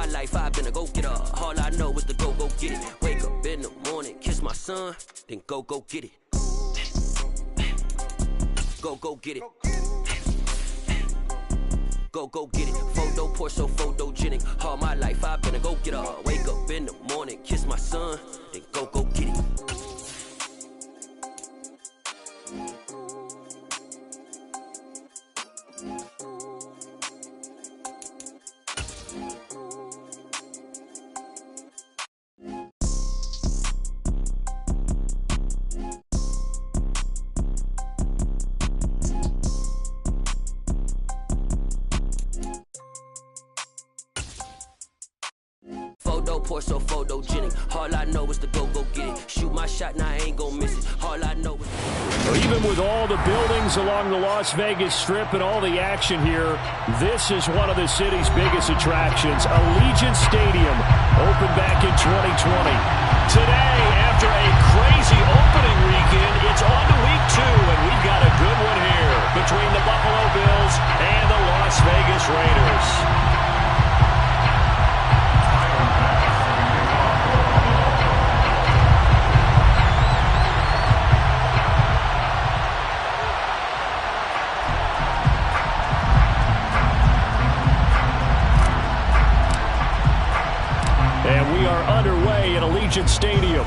my life, I've been a go-getter. All I know is to go get it. Wake up in the morning, kiss my son, then go get it. Go get it. Go get it. Photo poor, so photogenic. All my life, I've been a go-getter. Wake up in the morning, kiss my son, then go get it. Poor, so photogenic. All I know is to go get it. Shoot my shot, now I ain't gon' miss it. All I know is... Even with all the buildings along the Las Vegas Strip and all the action here, this is one of the city's biggest attractions. Allegiant Stadium opened back in 2020. Today, after a crazy opening weekend, it's on to week 2, and we've got a good one here between the Buffalo Bills and the Las Vegas Raiders. And we are underway at Allegiant Stadium.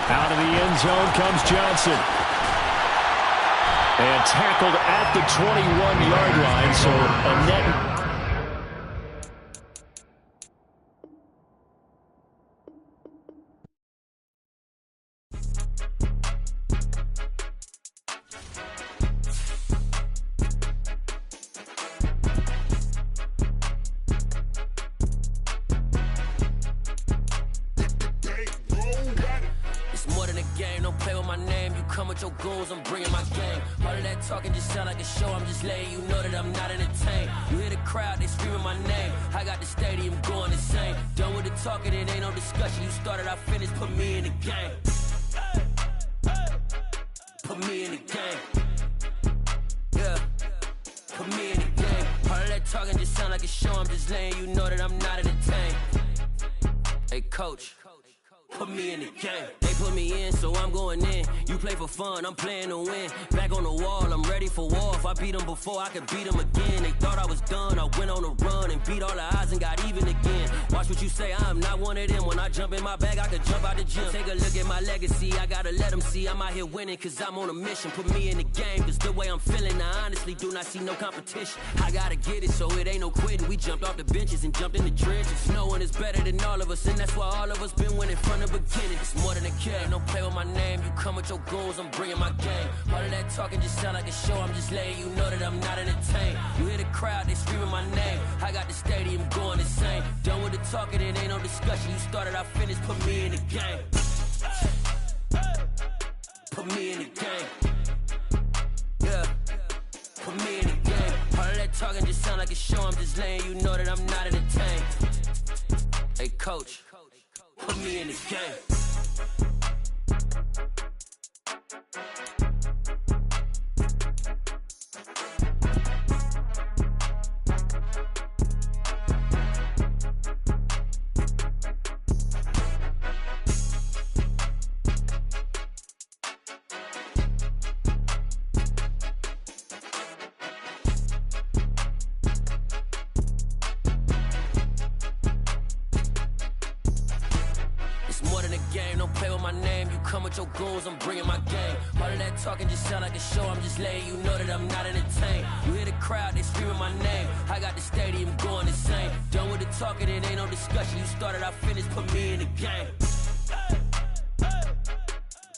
Out of the end zone comes Johnson. And tackled at the 21-yard line, so a net... I'm bringing my game. All of that talking just sound like a show. I'm just letting you know that I'm not entertained. You hear the crowd, they screaming my name. I got the stadium going insane. Done with the talking, it ain't no discussion. You started, I finished, put me in the game. Put me in the game. Yeah. Put me in the game. All of that talking just sound like a show. I'm just letting you know that I'm not entertained. Hey, coach. Put me in the game. They put me in, so I'm going in. You play for fun, I'm playing to win. Back on the wall, I'm ready for war. If I beat them before, I could beat them again. They thought I was done, I went on a run and beat all the odds and got even again. Watch what you say, I'm not one of them. When I jump in my bag, I could jump out the gym. Take a look at my legacy, I gotta let them see I'm out here winning, cause I'm on a mission. Put me in the game, cause the way I'm feeling, I honestly do not see no competition. I gotta get it, so it ain't no quitting. We jumped off the benches and jumped in the trenches. No one is better than all of us, and that's why all of us been winning from the beginning. It's more than a kid, don't play with my name. You come with your goons, I'm bringing my game. All of that talking just sound like a show. I'm just letting you know that I'm not entertained. You hear the crowd, they screaming my name. I got the stadium going insane. Done with the talking, it ain't no discussion. You started, I finished, put me in the game. Put me in the game. Yeah. Put me in the game. All of that talking just sound like a show. I'm just letting you know that I'm not entertained. Hey, coach. Put me in the game. Your goons, I'm bringing my game. All of that talking just sound like a show. I'm just letting you know that I'm not entertained. You hear the crowd, they screaming my name. I got the stadium going insane. Done with the talking, it ain't no discussion. You started, I finished, put me in the game.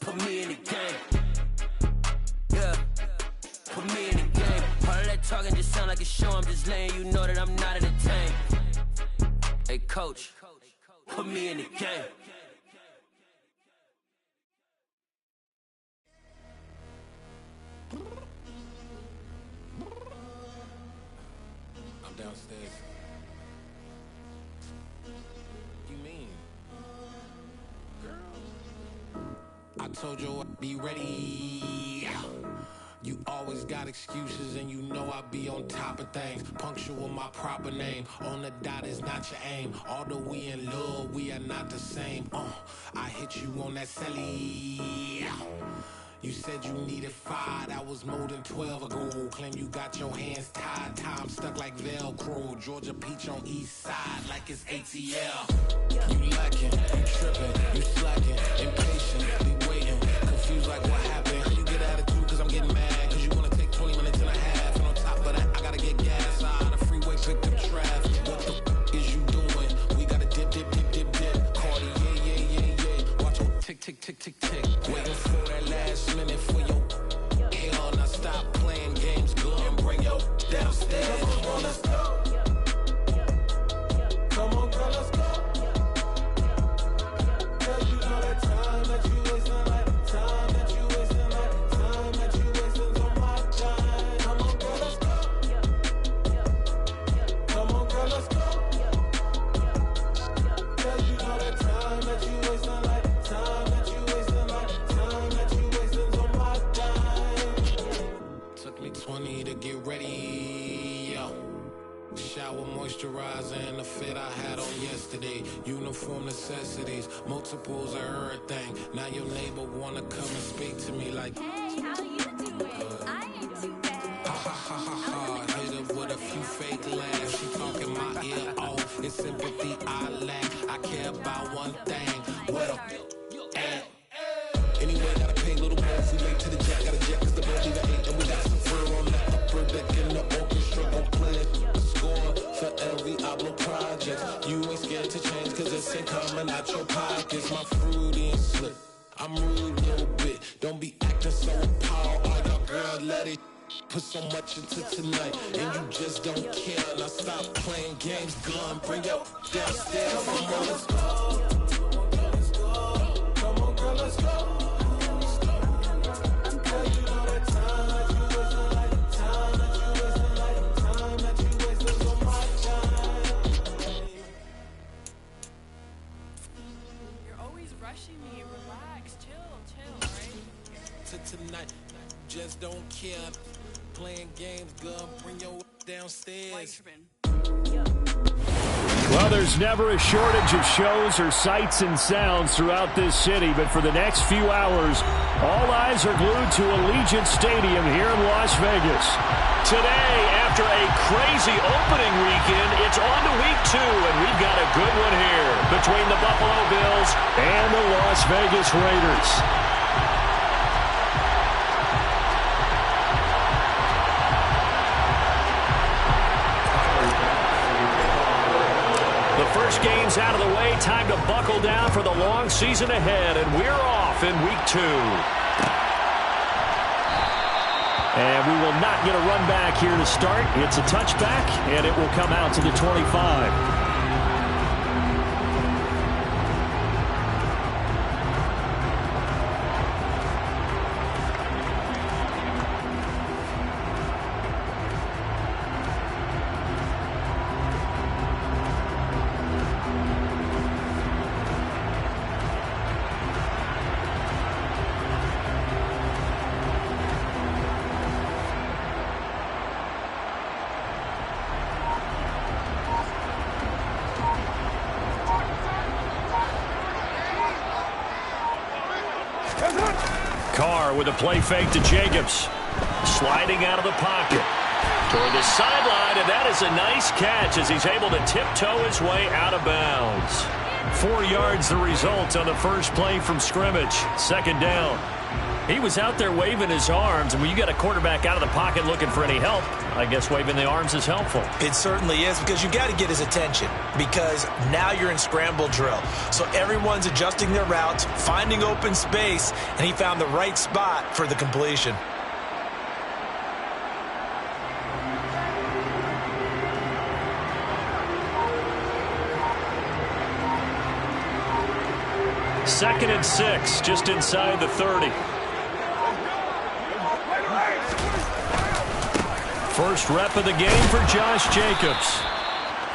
Put me in the game. Yeah. Put me in the game. All of that talking just sound like a show. I'm just letting you know that I'm not entertained. Hey, coach. Put me in the game. Downstairs. You mean? Girl, I told you I'd be ready. You always got excuses and you know I be on top of things. Punctual my proper name. On the dot is not your aim. Although we in love, we are not the same. I hit you on that celly. You said you needed 5, that was more than 12 ago. Claim you got your hands tied, time stuck like Velcro. Georgia peach on east side like it's ATL. You lacking, you tripping, you slacking, impatient, be waiting, confused like what happened. You get attitude cause I'm getting mad, cause you wanna take 20 minutes and a half. And on top of that, I gotta get gas out of the freeway, pick up traffic. What the is you doing? We gotta dip, dip, dip, dip, dip. Cardi, yeah. Watch your tick, tick, tick, tick, tick. Waiting for that last minute for your hell. Now stop playing games, go and bring your downstairs. Come on, let's go. Come on, girl, let's go. Girl, you know that time that you wasting, like time that you wasting, like time that you wasting on my time. Come on, girl, let's go. Come on, girl, let's go. Girl, you know that time that you wasting, like time that you wasting, like time that you wasting on my time. Took me 20 to get ready, yo. Shower moisturizer and the fit I had on yesterday. Uniform necessities, multiples of everything. Now your neighbor wanna come and speak to me like, hey, how you doing? I ain't too bad. ha ha ha ha ha. Hit her with a few fake laughs. She talking my ear off. It's sympathy I lack. I care about one thing. What up? Anyway, gotta pay a little more if we late to the jet. Gotta jet cause the boat leave at 8. And we got some fur on the upper deck in the orchestra. Gon' play it. Score for every Ablo project. You ain't scared to change cause it's ain't coming out your pockets. My fruity and slip. I'm rude a little bit. Don't be acting so appalled. All y'all girl, let it put so much into tonight. And you just don't care. Now stop playing games. Gun, bring your downstairs. Come on, let's go. Come on, girl, let's go. Tonight, just don't care. Playing games, girl, bring your downstairs. Well, there's never a shortage of shows or sights and sounds throughout this city, but for the next few hours, all eyes are glued to Allegiant Stadium here in Las Vegas. Today, after a crazy opening weekend, it's on to week 2, and we've got a good one here between the Buffalo Bills and the Las Vegas Raiders. First game's out of the way. Time to buckle down for the long season ahead, and we're off in week 2. And we will not get a run back here to start. It's a touchback, and it will come out to the 25. Carr with a play fake to Jacobs. Sliding out of the pocket toward the sideline, and that is a nice catch as he's able to tiptoe his way out of bounds. 4 yards the result on the first play from scrimmage. Second down. He was out there waving his arms, and when you got a quarterback out of the pocket looking for any help, I guess waving the arms is helpful. It certainly is, because you got to get his attention, because now you're in scramble drill. So everyone's adjusting their routes, finding open space, and he found the right spot for the completion. Second and 6, just inside the 30. First rep of the game for Josh Jacobs.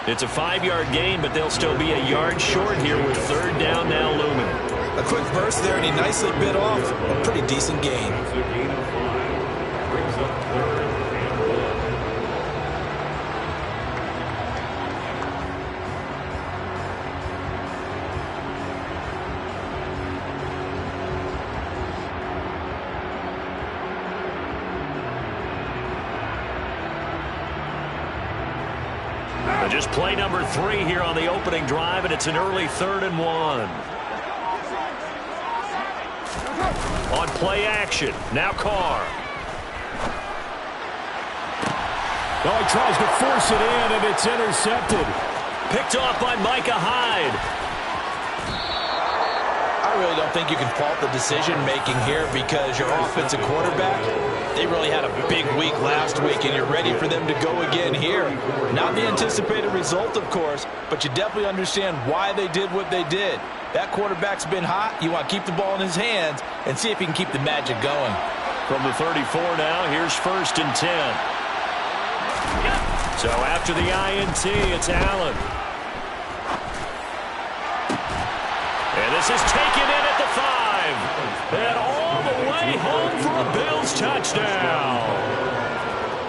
It's a 5-yard gain, but they'll still be a yard short here with third down now looming. A quick burst there, and he nicely bit off a pretty decent gain. But just play number 3 here on the opening drive, and it's an early 3rd and 1. On play action, now Carr. Oh, he tries to force it in, and it's intercepted. Picked off by Micah Hyde. I really don't think you can fault the decision-making here because your offensive quarterback, they really had a big week last week, and you're ready for them to go again here. Not the anticipated result, of course, but you definitely understand why they did what they did. That quarterback's been hot. You want to keep the ball in his hands and see if he can keep the magic going. From the 34 now, here's 1st and 10. So after the INT, it's Allen. And this is taken in at the 5. And all the way home for a Bills touchdown.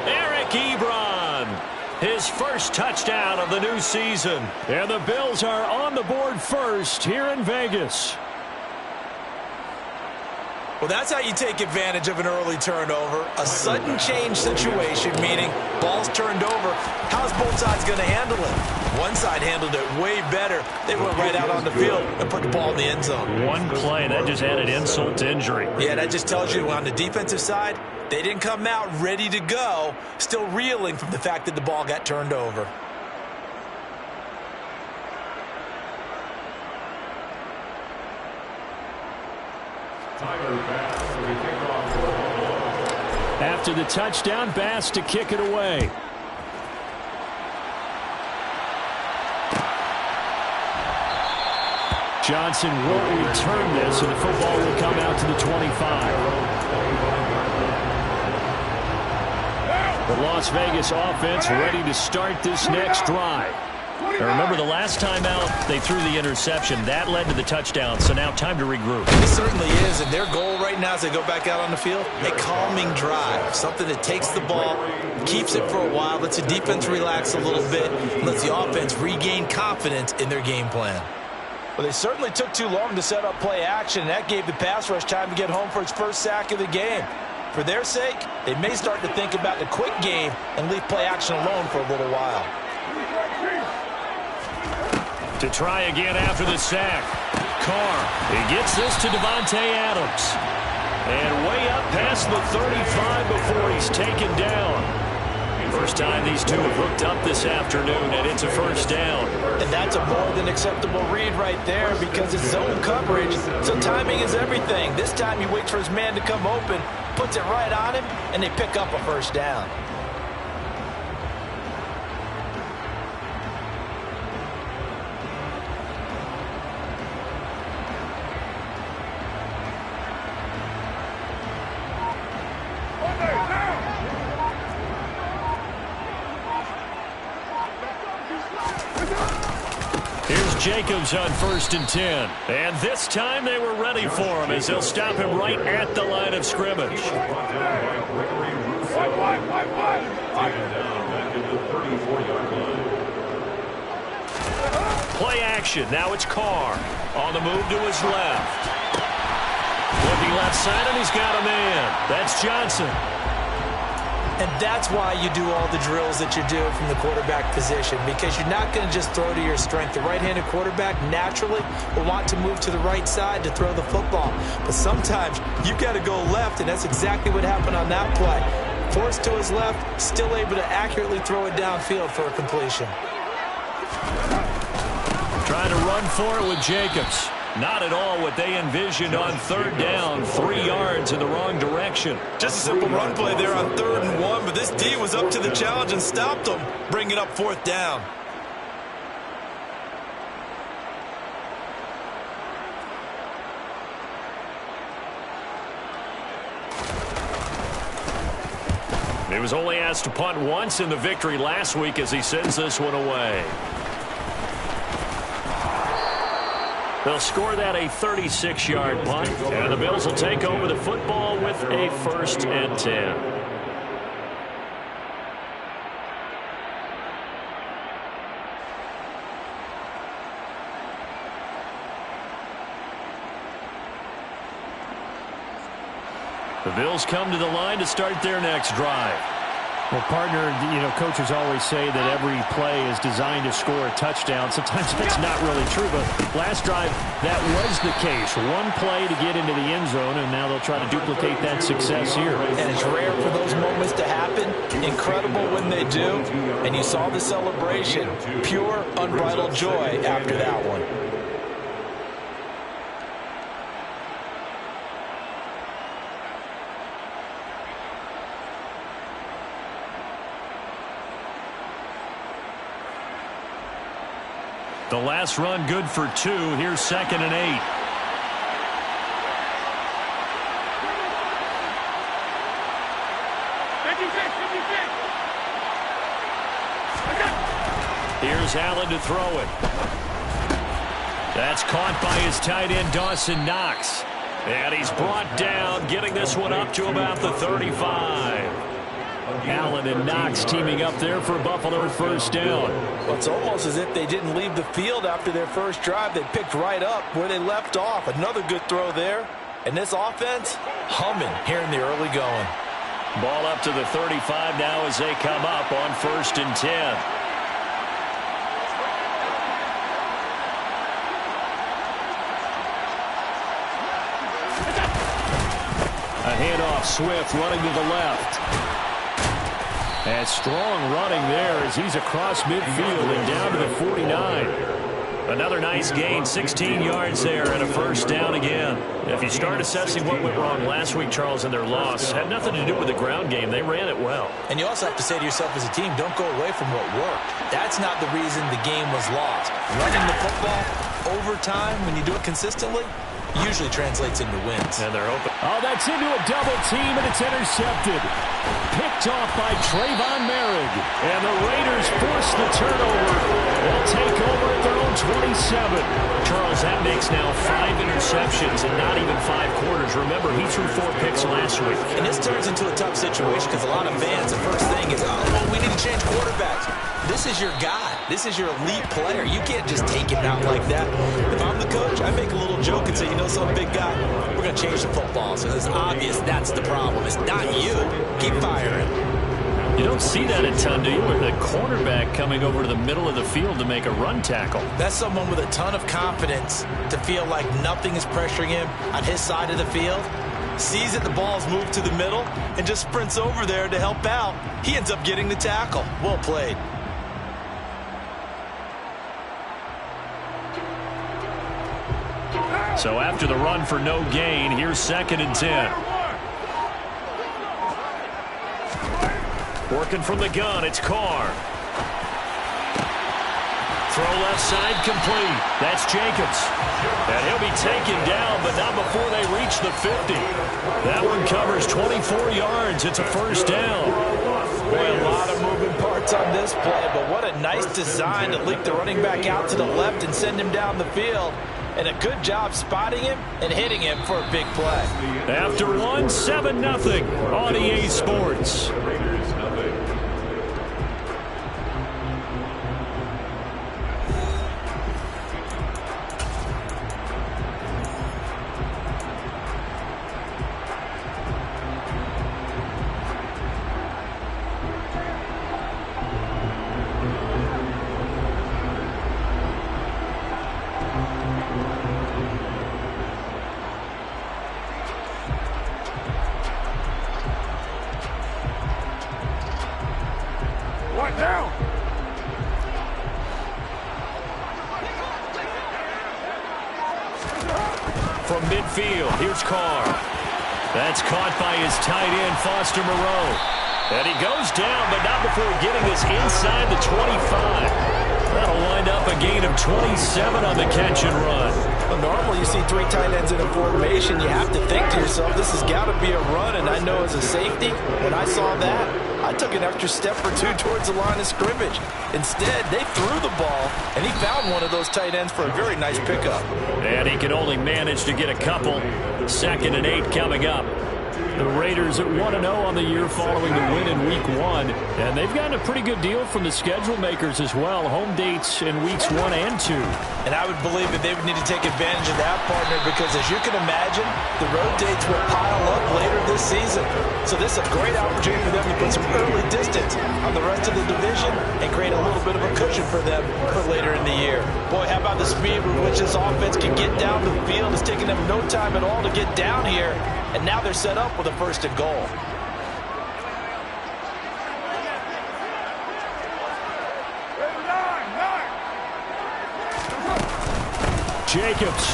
Eric Ebron, his first touchdown of the new season. And the Bills are on the board first here in Vegas. Well, that's how you take advantage of an early turnover. A sudden change situation, meaning ball's turned over. How's both sides going to handle it? One side handled it way better. They went right out on the field and put the ball in the end zone. One play, that just added insult to injury. Yeah, that just tells you on the defensive side, they didn't come out ready to go, still reeling from the fact that the ball got turned over. After the touchdown, Bass to kick it away. Johnson won't return this, and the football will come out to the 25. The Las Vegas offense ready to start this next drive. Now remember, the last time out, they threw the interception. That led to the touchdown, so now time to regroup. It certainly is, and their goal right now as they go back out on the field, a calming drive, something that takes the ball, keeps it for a while, lets the defense relax a little bit, and lets the offense regain confidence in their game plan. Well, they certainly took too long to set up play action, and that gave the pass rush time to get home for its first sack of the game. For their sake, they may start to think about the quick game and leave play action alone for a little while. To try again after the sack. Carr, he gets this to Devontae Adams. And way up past the 35 before he's taken down. First time these two have hooked up this afternoon, and it's a first down. And that's a more than acceptable read right there because it's zone coverage, so timing is everything. This time he waits for his man to come open, puts it right on him, and they pick up a first down. Jacobs on 1st and 10. And this time they were ready for him as they'll stop him right at the line of scrimmage. Play action. Now it's Carr. On the move to his left. Looking left side, and he's got a man. That's Johnson. And that's why you do all the drills that you do from the quarterback position, because you're not going to just throw to your strength. The right-handed quarterback naturally will want to move to the right side to throw the football. But sometimes you've got to go left, and that's exactly what happened on that play. Forced to his left, still able to accurately throw it downfield for a completion. Trying to run for it with Jacobs. Not at all what they envisioned on 3rd down, 3 yards in the wrong direction. Just a simple run play there on 3rd and 1, but this D was up to the challenge and stopped them, bringing up 4th down. He was only asked to punt once in the victory last week as he sends this one away. They'll score that a 36-yard punt, and the Bills will take over the football with a 1st and 10. The Bills come to the line to start their next drive. Well, partner, coaches always say that every play is designed to score a touchdown. Sometimes that's not really true, but last drive, that was the case. One play to get into the end zone, and now they'll try to duplicate that success here. And it's rare for those moments to happen. Incredible when they do. And you saw the celebration. Pure, unbridled joy after that one. The last run good for 2. Here's 2nd and 8. Here's Allen to throw it. That's caught by his tight end, Dawson Knox. And he's brought down, getting this one up to about the 35. Allen and Knox teaming up there for Buffalo first down. Well, it's almost as if they didn't leave the field after their first drive. They picked right up where they left off. Another good throw there. And this offense, humming here in the early going. Ball up to the 35 now as they come up on 1st and 10. A handoff, Swift running to the left. And strong running there as he's across midfield and down to the 49. Another nice gain, 16 yards there and a first down again. If you start assessing what went wrong last week, Charles, in their loss, had nothing to do with the ground game. They ran it well. And you also have to say to yourself as a team, don't go away from what worked. That's not the reason the game was lost. Running the football over time, when you do it consistently, usually translates into wins. And they're open. Oh, that's into a double team, and it's intercepted. Picked off by Trayvon Merrick. And the Raiders force the turnover. They'll take over at their own 27. Charles, that makes now 5 interceptions in not even 5 quarters. Remember, he threw 4 picks last week. And this turns into a tough situation because a lot of fans, the first thing is, oh, we need to change quarterbacks. This is your guy. This is your elite player. You can't just take him out like that. If I'm the coach, I make a little joke and say, you know, some big guy, we're going to change the football. So it's obvious that's the problem. It's not you. Keep firing. You don't see that a ton, do you? With the cornerback coming over to the middle of the field to make a run tackle. That's someone with a ton of confidence to feel like nothing is pressuring him on his side of the field. Sees that the ball's moved to the middle and just sprints over there to help out. He ends up getting the tackle. Well played. So after the run for no gain, here's 2nd and 10. Working from the gun, it's Carr. Throw left side complete. That's Jacobs. And he'll be taken down, but not before they reach the 50. That one covers 24 yards. It's a first down. Boy, a lot of moving parts on this play, but what a nice design to leak the running back out to the left and send him down the field. And a good job spotting him and hitting him for a big play. After one, 7-0 on EA Sports. From midfield, here's Carr. That's caught by his tight end, Foster Moreau. And he goes down, but not before getting this inside the 25. That'll wind up a gain of 27 on the catch and run. Well, normally you see 3 tight ends in a formation. You have to think to yourself, this has got to be a run. And I know as a safety, when I saw that, I took an extra step or 2 towards the line of scrimmage. Instead, they threw the ball, and he found one of those tight ends for a very nice pickup. And he can only manage to get a couple. 2nd and 8 coming up. The Raiders at 1-0 on the year following the win in Week 1. And they've gotten a pretty good deal from the schedule makers as well. Home dates in Weeks 1 and 2. And I would believe that they would need to take advantage of that, partner, because as you can imagine, the road dates will pile up later this season. So this is a great opportunity for them to put some early distance on the rest of the division and create a little bit of a cushion for them for later in the year. Boy, how about the speed with which this offense can get down the field? It's taking them no time at all to get down here. And now they're set up with a first and goal. Jacobs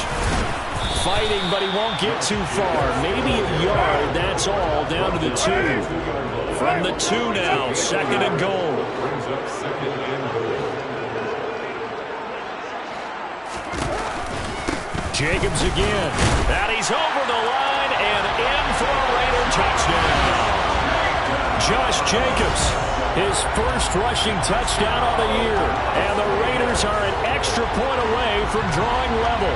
fighting, but he won't get too far. Maybe a yard, that's all, down to the 2. From the 2 now, second and goal. Jacobs again. And he's over the line and in for a Raider touchdown. Josh Jacobs, his first rushing touchdown of the year. And the Raiders are an extra point away from drawing level.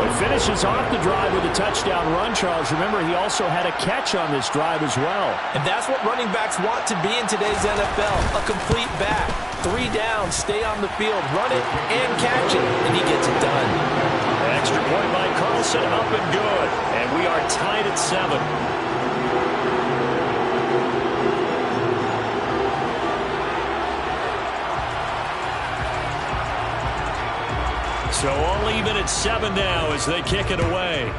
He finishes off the drive with a touchdown run, Charles. Remember, he also had a catch on this drive as well. And that's what running backs want to be in today's NFL, a complete back. 3 downs, stay on the field, run it, and catch it, and he gets it done. Extra point by Carlson, up and good. And we are tied at 7. So all even at 7 now as they kick it away.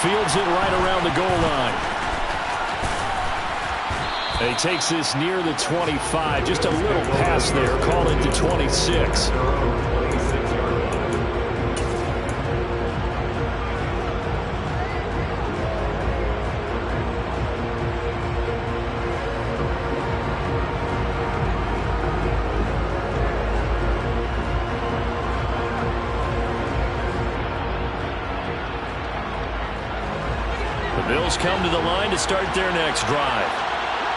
Fields it right around the goal line. And he takes this near the 25. Just a little pass there. Call it the 26. Bills come to the line to start their next drive.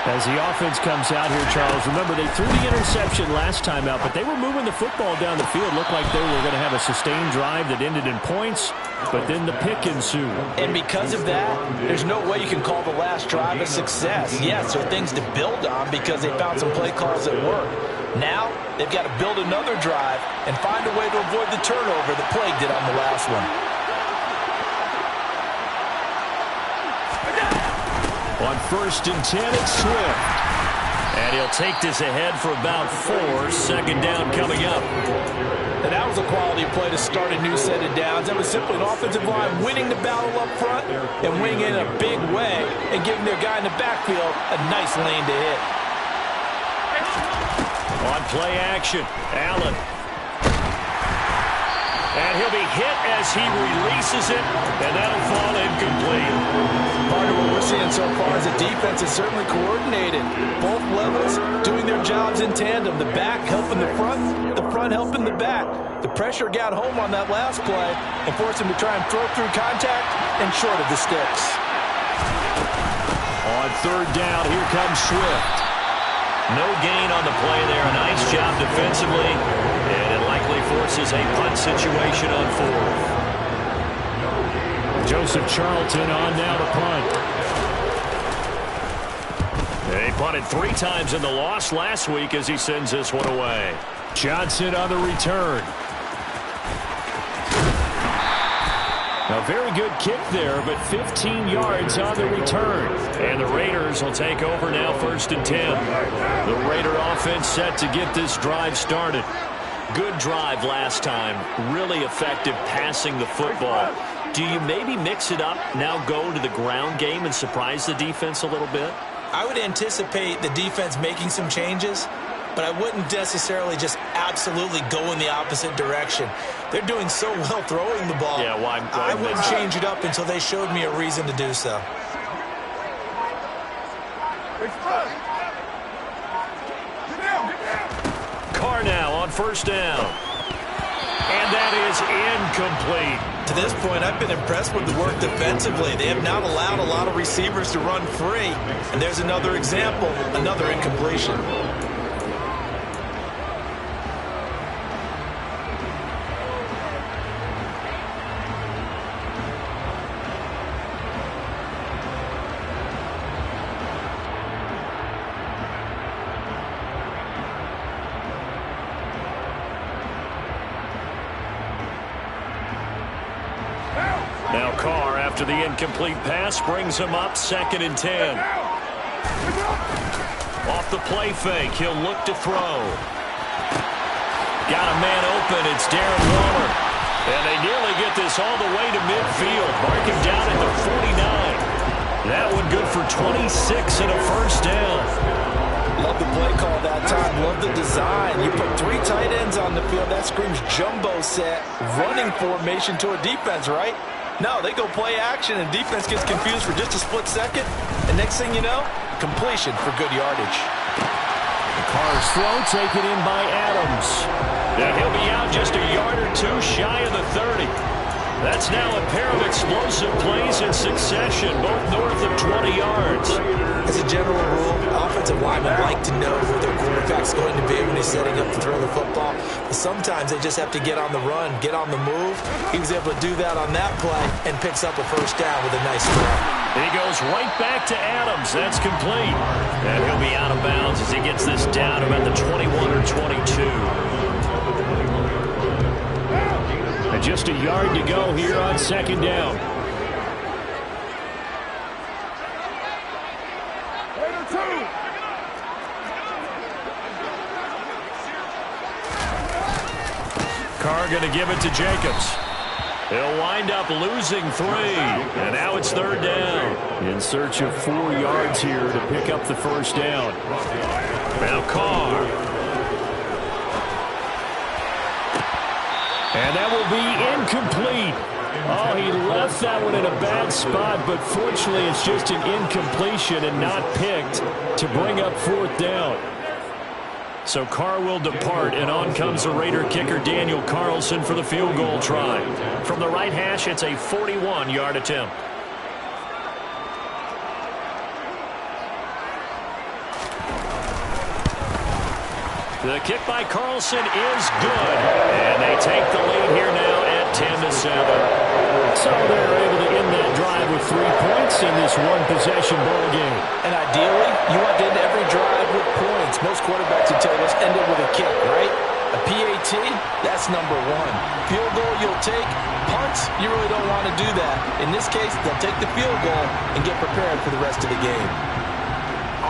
As the offense comes out here, Charles, remember they threw the interception last time out, but they were moving the football down the field. Looked like they were going to have a sustained drive that ended in points, but then the pick ensued. And because of that, there's no way you can call the last drive a success. Yes, there are things to build on because they found some play calls that work. Now, they've got to build another drive and find a way to avoid the turnover that plagued it on the last one. On 1st and 10, it's Swift. And he'll take this ahead for about 4. Second down coming up. And that was a quality play to start a new set of downs. That was simply an offensive line winning the battle up front and winning in a big way and giving their guy in the backfield a nice lane to hit. On play action, Allen. And he'll be hit as he releases it, and that'll fall incomplete. Part of what we're seeing so far is the defense is certainly coordinated. Both levels doing their jobs in tandem. The back helping the front helping the back. The pressure got home on that last play and forced him to try and throw through contact and short of the sticks. On 3rd down, here comes Swift. No gain on the play there. A nice job defensively. And it likely forces a punt situation on 4th. Joseph Charlton on now to punt. They punted 3 times in the loss last week as he sends this one away. Johnson on the return. A very good kick there, but 15 yards on the return. And the Raiders will take over now 1st and 10. The Raider offense set to get this drive started. Good drive last time. Really effective passing the football. Do you maybe mix it up, now go to the ground game and surprise the defense a little bit? I would anticipate the defense making some changes, but I wouldn't necessarily just absolutely go in the opposite direction. They're doing so well throwing the ball. Yeah, why I wouldn't change it up until they showed me a reason to do so. Carr now on 1st down. And that is incomplete. To this point, I've been impressed with the work defensively. They have not allowed a lot of receivers to run free. And there's another example, another incompletion. after the incomplete pass brings him up 2nd and 10. Off the play fake, he'll look to throw. Got a man open, it's Darren Waller. And they nearly get this all the way to midfield. Mark him down at the 49. That one good for 26 and a first down. Love the play call that time. Love the design. You put 3 tight ends on the field. That screams jumbo set, running formation to a defense, right? No, they go play action, and defense gets confused for just a split second. And next thing you know, completion for good yardage. Carr's throw taken in by Adams. And he'll be out just a yard or 2 shy of the 30. That's now a pair of explosive plays in succession, both north of 20 yards. As a general rule, offensive linemen like to know who their quarterback's going to be when he's setting up to throw the football. But sometimes they just have to get on the run, get on the move. He was able to do that on that play and picks up a first down with a nice throw. He goes right back to Adams. That's complete. And he'll be out of bounds as he gets this down about the 21 or 22. And just a yard to go here on 2nd down. Carr going to give it to Jacobs. He'll wind up losing 3. And now it's 3rd down. In search of 4 yards here to pick up the first down. Now Carr. And that will be incomplete. Oh, he left that one in a bad spot, but fortunately it's just an incompletion and not picked to bring up 4th down. So Carr will depart, and on comes the Raider kicker Daniel Carlson for the field goal try. From the right hash, it's a 41-yard attempt. The kick by Carlson is good, and they take the lead here now at 10-7. So they're able to end that drive with 3 points in this one-possession ball game. And ideally, you want to end every drive with points. Most quarterbacks would tell us end it with a kick, right? A PAT, that's number 1. Field goal you'll take. Punts, you really don't want to do that. In this case, they'll take the field goal and get prepared for the rest of the game.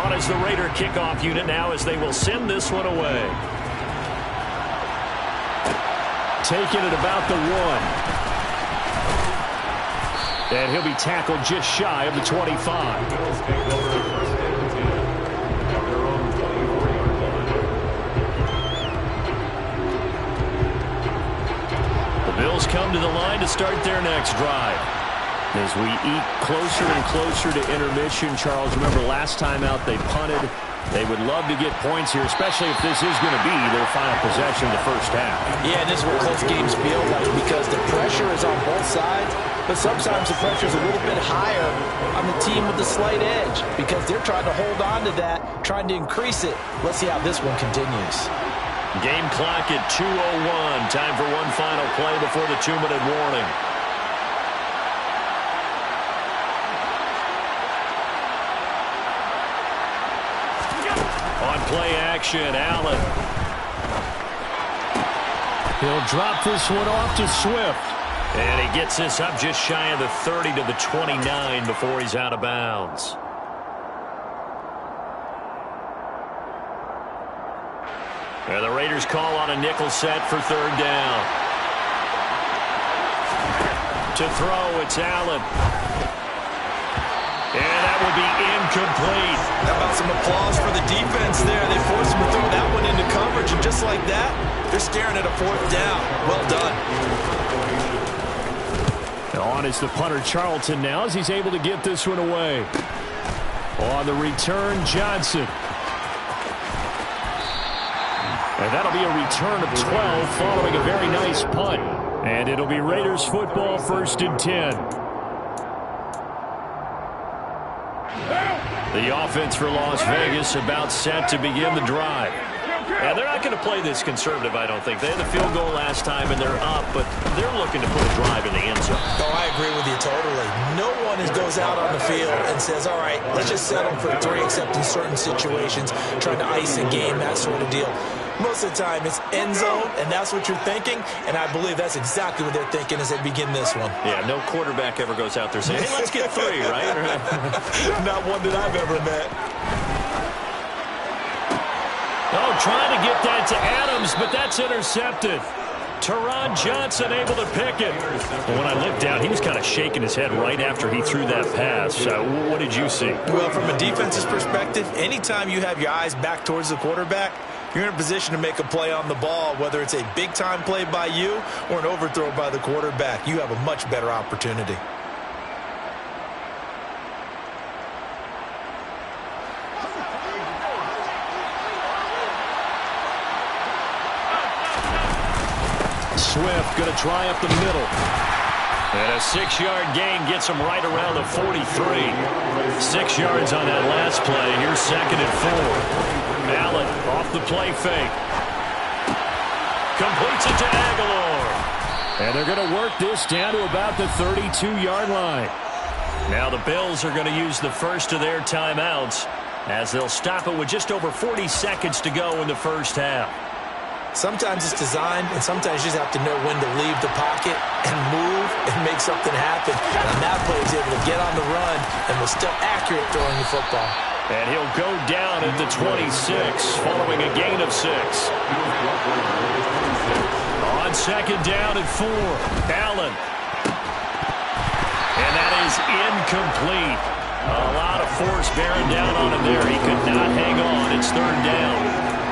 On is the Raider kickoff unit now as they will send this one away. Taking it about the 1. And he'll be tackled just shy of the 25. The Bills come to the line to start their next drive. As we eat closer and closer to intermission, Charles, remember last time out they punted. They would love to get points here, especially if this is going to be their final possession of the first half. Yeah, and this is what close games feel like because the pressure is on both sides, but sometimes the pressure is a little bit higher on the team with the slight edge because they're trying to hold on to that, trying to increase it. Let's see how this one continues. Game clock at 2:01. Time for one final play before the 2-minute warning. On play action, Allen. He'll drop this one off to Swift. And he gets this up just shy of the 30 to the 29 before he's out of bounds. And the Raiders call on a nickel set for 3rd down. To throw, it's Allen. And that will be incomplete. How about some applause for the defense there? They forced him to throw that one into coverage, and just like that, they're staring at a 4th down. Well done. On is the punter Charlton now as he's able to get this one away. On the return, Johnson. And that'll be a return of 12 following a very nice punt. And it'll be Raiders football 1st and 10. The offense for Las Vegas about set to begin the drive. And they're not going to play this conservative, I don't think. They had the field goal last time, and they're up, but they're looking to put a drive in the end zone. Oh, I agree with you totally. No one goes out on the field and says, all right, let's just settle for 3, except in certain situations, trying to ice a game, that sort of deal. Most of the time, it's end zone, and that's what you're thinking, and I believe that's exactly what they're thinking as they begin this one. Yeah, no quarterback ever goes out there saying, hey, let's get 3, right? Not one that I've ever met. Oh, trying to get that to Adams, but that's intercepted. Teron Johnson able to pick it. Well, when I looked down, he was kind of shaking his head right after he threw that pass. What did you see? Well, from a defense's perspective, anytime you have your eyes back towards the quarterback, you're in a position to make a play on the ball, whether it's a big-time play by you or an overthrow by the quarterback. You have a much better opportunity. Swift going to try up the middle. And a 6-yard gain gets him right around the 43. 6 yards on that last play. Here's 2nd and 4. Allen off the play fake. Completes it to Aguilar. And they're going to work this down to about the 32-yard line. Now the Bills are going to use the first of their timeouts as they'll stop it with just over 40 seconds to go in the first half. Sometimes it's designed, and sometimes you just have to know when to leave the pocket and move and make something happen. And that player is able to get on the run and was still accurate throwing the football. And he'll go down at the 26 following a gain of 6. On 2nd down at 4, Allen. And that is incomplete. A lot of force bearing down on him there. He could not hang on. It's 3rd down.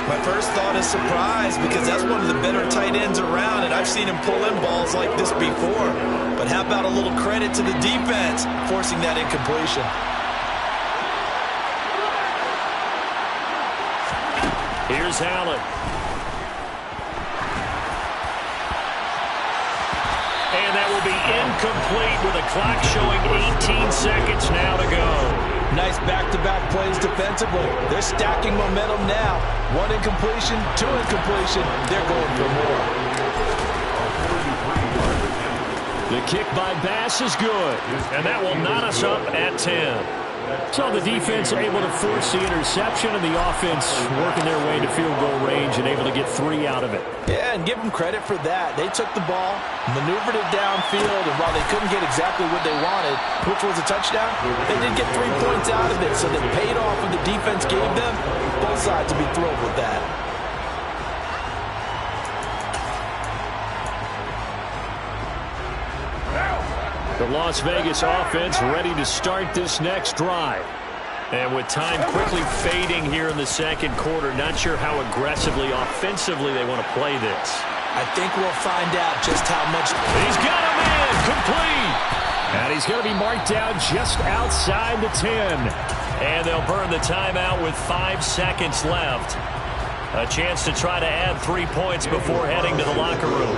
My first thought is surprise because that's one of the better tight ends around, and I've seen him pull in balls like this before. But how about a little credit to the defense forcing that incompletion? Here's Allen. And that will be incomplete with a clock showing 18 seconds now to go. Nice back-to-back plays defensively. They're stacking momentum now. 1 incompletion, 2 incompletion. They're going for more. The kick by Bass is good. And that will knot us up at 10. So the defense able to force the interception, and the offense working their way to field goal range and able to get 3 out of it. Yeah, and give them credit for that. They took the ball, maneuvered it downfield, and while they couldn't get exactly what they wanted, which was a touchdown, they did get 3 points out of it, so they paid off what the defense gave them. Both sides will be thrilled with that. The Las Vegas offense ready to start this next drive. And with time quickly fading here in the 2nd quarter, not sure how aggressively, offensively they want to play this. I think we'll find out just how much. He's got him in, complete. And he's going to be marked down just outside the 10. And they'll burn the timeout with 5 seconds left. A chance to try to add 3 points before heading to the locker room.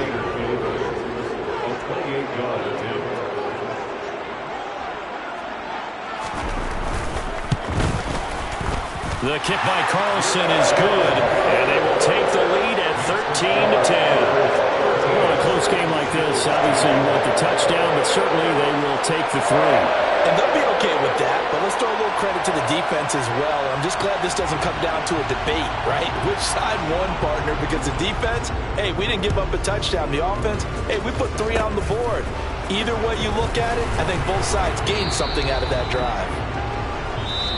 The kick by Carlson is good, and they will take the lead at 13-10. Well, a close game like this, obviously you want the touchdown, but certainly they will take the 3. And they'll be okay with that, but let's throw a little credit to the defense as well. I'm just glad this doesn't come down to a debate, right? Which side won, partner? Because the defense, hey, we didn't give up a touchdown. The offense, hey, we put 3 on the board. Either way you look at it, I think both sides gained something out of that drive.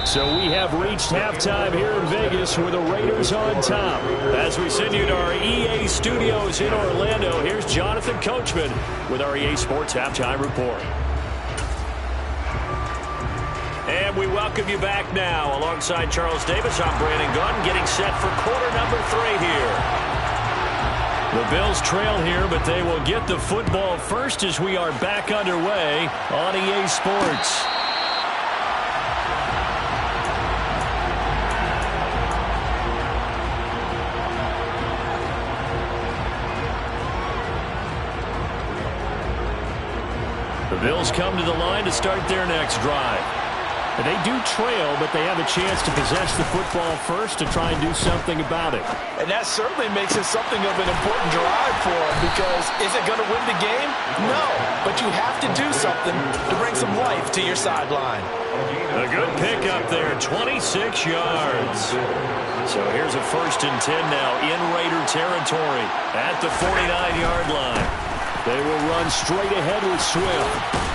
So we have reached halftime here in Vegas with the Raiders on top. As we send you to our EA studios in Orlando, here's Jonathan Coachman with our EA Sports Halftime Report. And we welcome you back now. Alongside Charles Davis, I'm Brandon Gunn, getting set for quarter number 3 here. The Bills trail here, but they will get the football first as we are back underway on EA Sports. The Bills come to the line to start their next drive. And they do trail, but they have a chance to possess the football first to try and do something about it. And that certainly makes it something of an important drive for them, because is it going to win the game? No, but you have to do something to bring some life to your sideline. A good pickup there, 26 yards. So here's a 1st and 10 now in Raider territory at the 49-yard line. They will run straight ahead with Swift.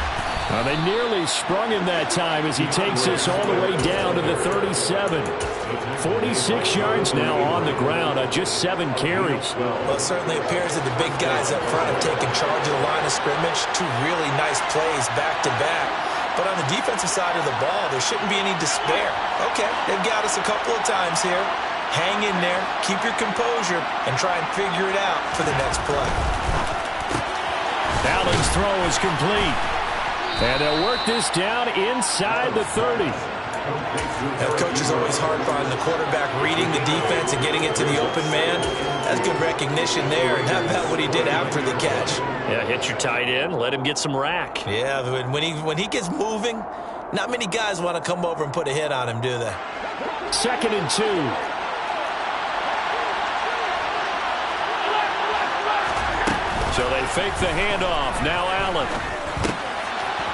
They nearly sprung him that time as he takes this all the way down to the 37. 46 yards now on the ground on just 7 carries. Well, it certainly appears that the big guys up front have taken charge of the line of scrimmage. 2 really nice plays back-to-back. But on the defensive side of the ball, there shouldn't be any despair. Okay, they've got us a couple of times here. Hang in there, keep your composure, and try and figure it out for the next play. Allen's throw is complete. And they'll work this down inside the 30. Now, coaches always harp on the quarterback reading the defense and getting it to the open man. That's good recognition there. And how about what he did after the catch? Yeah, hit your tight end, let him get some rack. Yeah, when he gets moving, not many guys want to come over and put a hit on him, do they? 2nd and 2. So they fake the handoff. Now Allen.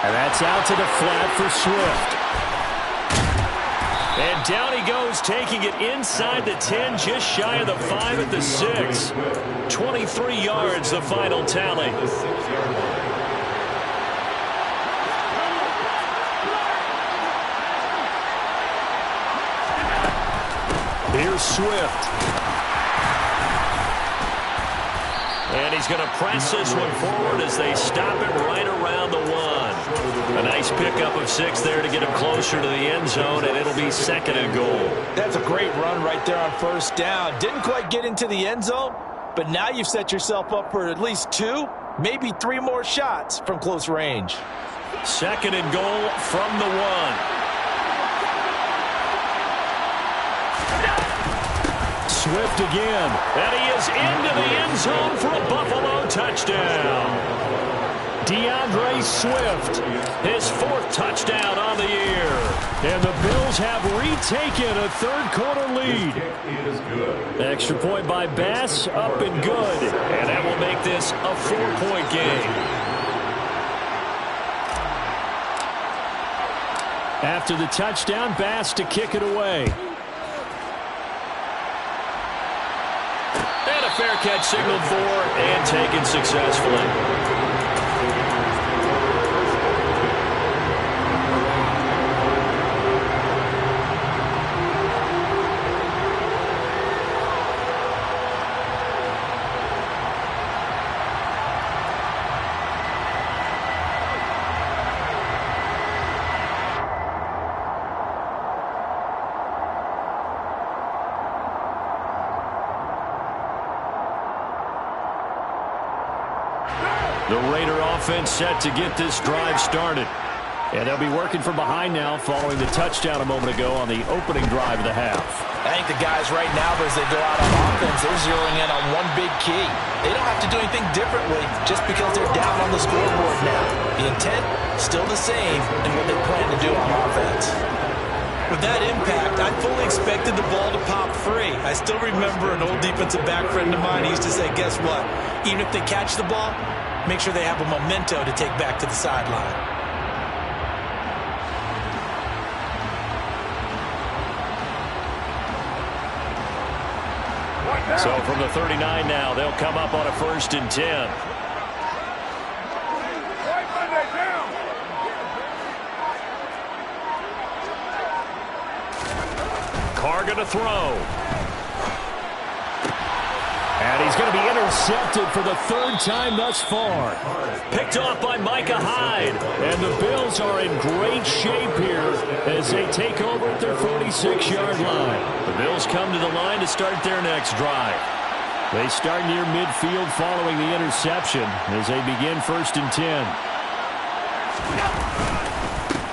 And that's out to the flat for Swift. And down he goes, taking it inside the 10, just shy of the 5 at the 6. 23 yards, the final tally. Here's Swift. And he's going to press this one forward as they stop it right around the 1. A nice pickup of 6 there to get him closer to the end zone, and it'll be 2nd and goal. That's a great run right there on 1st down. Didn't quite get into the end zone, but now you've set yourself up for at least 2, maybe 3 more shots from close range. 2nd and goal from the 1. Swift again, and he is into the end zone for a Buffalo touchdown. DeAndre Swift, his 4th touchdown on the year. And the Bills have retaken a 3rd-quarter lead. Extra point by Bass, up and good. And that will make this a 4-point game. After the touchdown, Bass to kick it away. Fair catch signaled for and taken successfully. The Raider offense set to get this drive started. And they'll be working from behind now following the touchdown a moment ago on the opening drive of the half. I think the guys right now, as they go out on offense, they're zeroing in on one big key. They don't have to do anything differently just because they're down on the scoreboard now. The intent, still the same in what they plan to do on offense. With that impact, I fully expected the ball to pop free. I still remember an old defensive back friend of mine. He used to say, guess what? Even if they catch the ball, make sure they have a memento to take back to the sideline. So from the 39 now, they'll come up on a 1st and 10. Carr going to throw. And he's going to be intercepted for the 3rd time thus far. Picked off by Micah Hyde. And the Bills are in great shape here as they take over at their 46-yard line. The Bills come to the line to start their next drive. They start near midfield following the interception as they begin 1st and 10.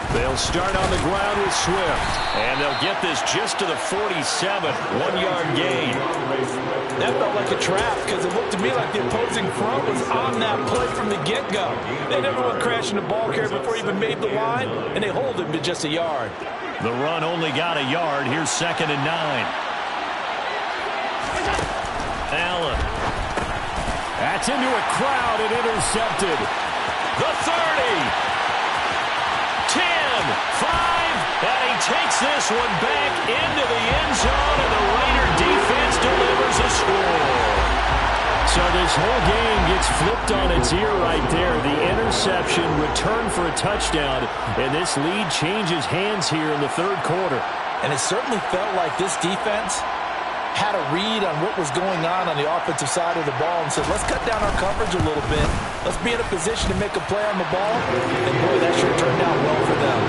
They'll start on the ground with Swift. And they'll get this just to the 47. 1-yard gain. That felt like a trap because it looked to me like the opposing front was on that play from the get-go. They never went crashing the ball carrier before he even made the line, and they hold him to just a yard. The run only got a yard. Here's 2nd and 9. Allen. That's into a crowd and intercepted. The 30. 10, 5, takes this one back into the end zone, and the Raider defense delivers a score. So this whole game gets flipped on its ear right there. The interception, return for a touchdown, and this lead changes hands here in the third quarter. And it certainly felt like this defense had a read on what was going on the offensive side of the ball and said, let's cut down our coverage a little bit. Let's be in a position to make a play on the ball. And, boy, that sure turned out well for them.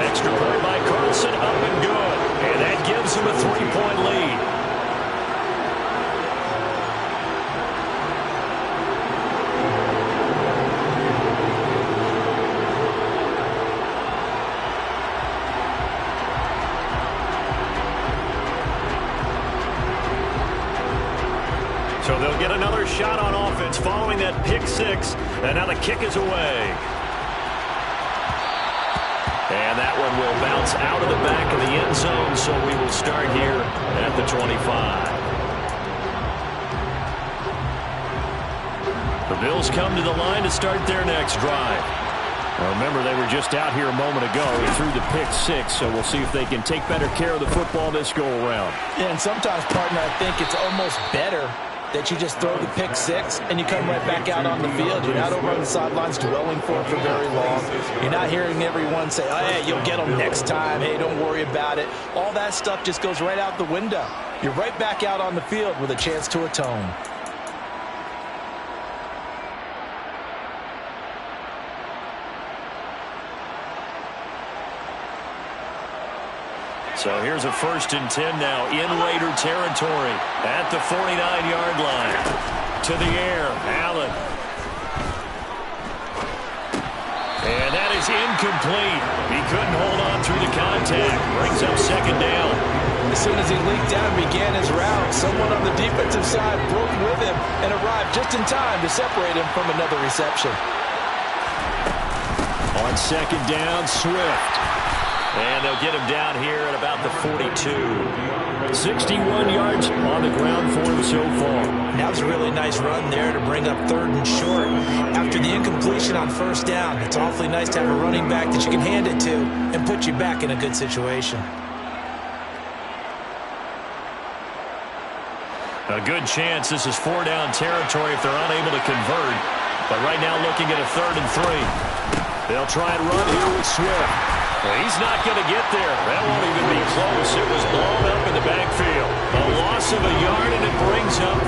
Extra point by Carlson, up and good. And that gives him a 3-point lead. So they'll get another shot on offense following that pick six. And now the kick is away. And that one will bounce out of the back of the end zone, so we will start here at the 25. The Bills come to the line to start their next drive. Now remember, they were just out here a moment ago through the pick six, so we'll see if they can take better care of the football this go-around. Yeah, and sometimes, partner, I think it's almost better that you just throw the pick six and you come right back out on the field. You're not over on the sidelines dwelling for it for very long. You're not hearing everyone say, oh, hey, you'll get them next time. Hey, don't worry about it. All that stuff just goes right out the window. You're right back out on the field with a chance to atone. So here's a 1st and 10 now in Raider territory at the 49-yard line. To the air, Allen. And that is incomplete. He couldn't hold on through the contact. Brings up 2nd down. As soon as he leaked out and began his route, someone on the defensive side broke with him and arrived just in time to separate him from another reception. On 2nd down, Swift. And they'll get him down here at about the 42. 61 yards on the ground for him so far. That was a really nice run there to bring up 3rd and short. After the incompletion on 1st down, it's awfully nice to have a running back that you can hand it to and put you back in a good situation. A good chance this is 4-down territory if they're unable to convert. But right now looking at a 3rd and 3. They'll try and run here with Swift. Well, he's not going to get there. That won't even be close. It was blown up in the backfield. A loss of a yard, and it brings up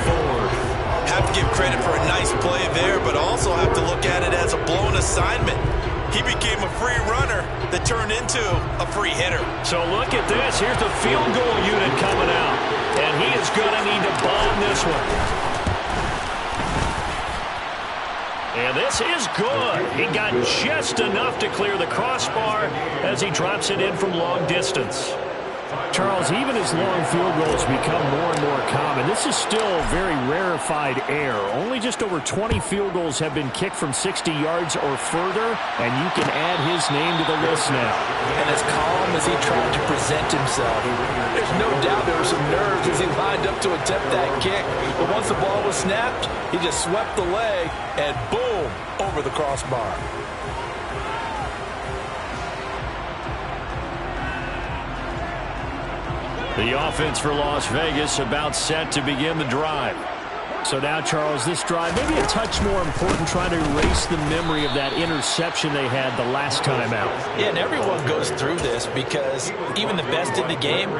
4. Have to give credit for a nice play there, but also have to look at it as a blown assignment. He became a free runner that turned into a free hitter. So look at this. Here's the field goal unit coming out, and he is going to need to bomb this one. And this is good. He got just enough to clear the crossbar as he drops it in from long distance. Charles, even as long field goals become more and more common, this is still very rarefied air. Only just over 20 field goals have been kicked from 60 yards or further, and you can add his name to the list now. And as calm as he tried to present himself, there's no doubt there were some nerves as he lined up to attempt that kick. But once the ball was snapped, he just swept the leg and boom, over the crossbar. The offense for Las Vegas about set to begin the drive. So now, Charles, this drive maybe a touch more important, trying to erase the memory of that interception they had the last time out. Yeah, and everyone goes through this because even the best in the game,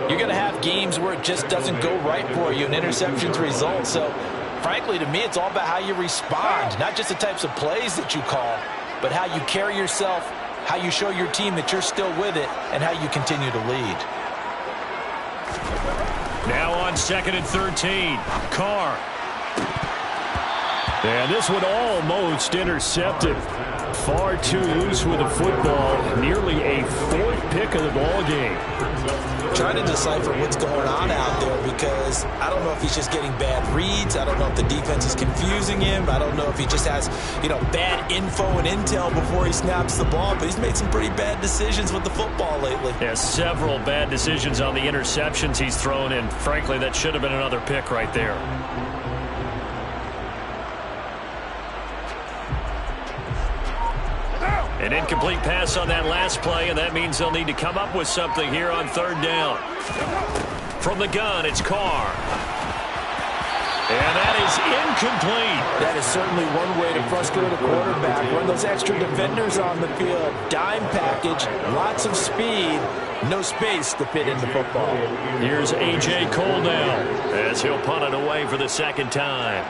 you're going to have games where it just doesn't go right for you and interceptions result. So, frankly, to me, it's all about how you respond, not just the types of plays that you call, but how you carry yourself, how you show your team that you're still with it, and how you continue to lead. Now on 2nd and 13, Carr. And this one almost intercepted. Far too loose with the football. Nearly a 4th pick of the ball game. Trying to decipher what's going on out there because I don't know if he's just getting bad reads. I don't know if the defense is confusing him. I don't know if he just has, bad info and intel before he snaps the ball. But he's made some pretty bad decisions with the football lately. Yeah, several bad decisions on the interceptions he's thrown, and frankly, that should have been another pick right there. An incomplete pass on that last play, and that means they'll need to come up with something here on third down. From the gun, it's Carr. And that is incomplete. That is certainly one way to frustrate a quarterback. Run those extra defenders on the field. Dime package, lots of speed, no space to fit in the football. Here's A.J. Cole now as he'll punt it away for the second time.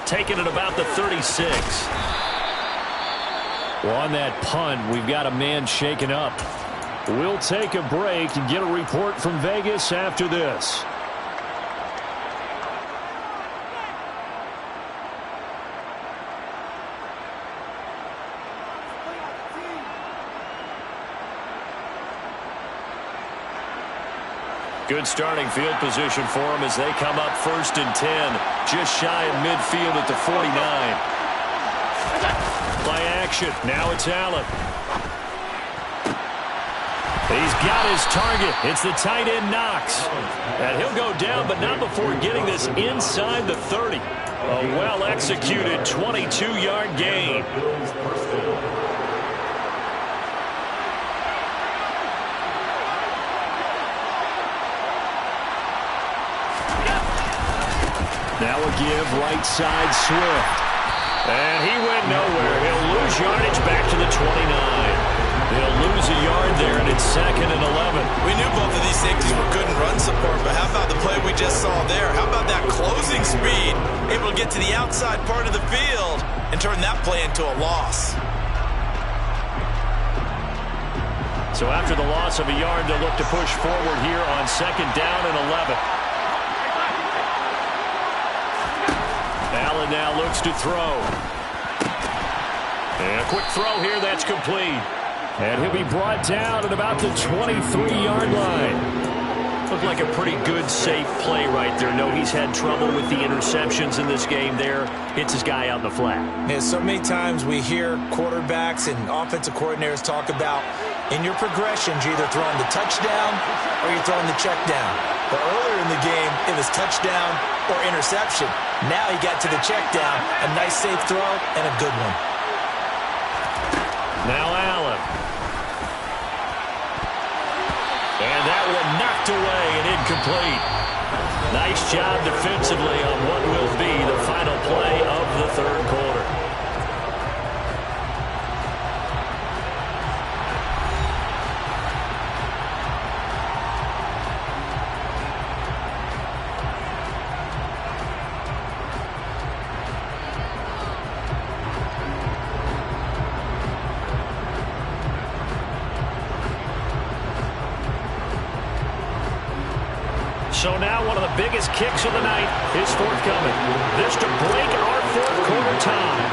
Taking it about the 36. Well, on that punt, we've got a man shaken up. We'll take a break and get a report from Vegas after this. Good starting field position for them as they come up 1st and 10. Just shy of midfield at the 49. Play action. Now it's Allen. He's got his target. It's the tight end Knox. And he'll go down, but not before getting this inside the 30. A well-executed 22-yard gain. Now a give, right side, Swift. And he went nowhere. He'll lose yardage back to the 29. They'll lose a yard there, and it's 2nd and 11. We knew both of these safeties were good in run support, but how about the play we just saw there? How about that closing speed? Able to get to the outside part of the field and turn that play into a loss. So after the loss of a yard, they'll look to push forward here on 2nd down and 11. Allen now looks to throw. And a quick throw here, that's complete. And he'll be brought down at about the 23-yard line. Looked like a pretty good, safe play right there. No, he's had trouble with the interceptions in this game there. Hits his guy out in the flat. Yeah, so many times we hear quarterbacks and offensive coordinators talk about in your progressions, you're either throwing the touchdown or you're throwing the check down. But earlier in the game, it was touchdown or interception. Now he got to the check down, a nice safe throw and a good one. Now Allen. And that one knocked away and incomplete. Nice job defensively on what will be the final play of the third quarter. So now one of the biggest kicks of the night is forthcoming. This to break our fourth quarter tie.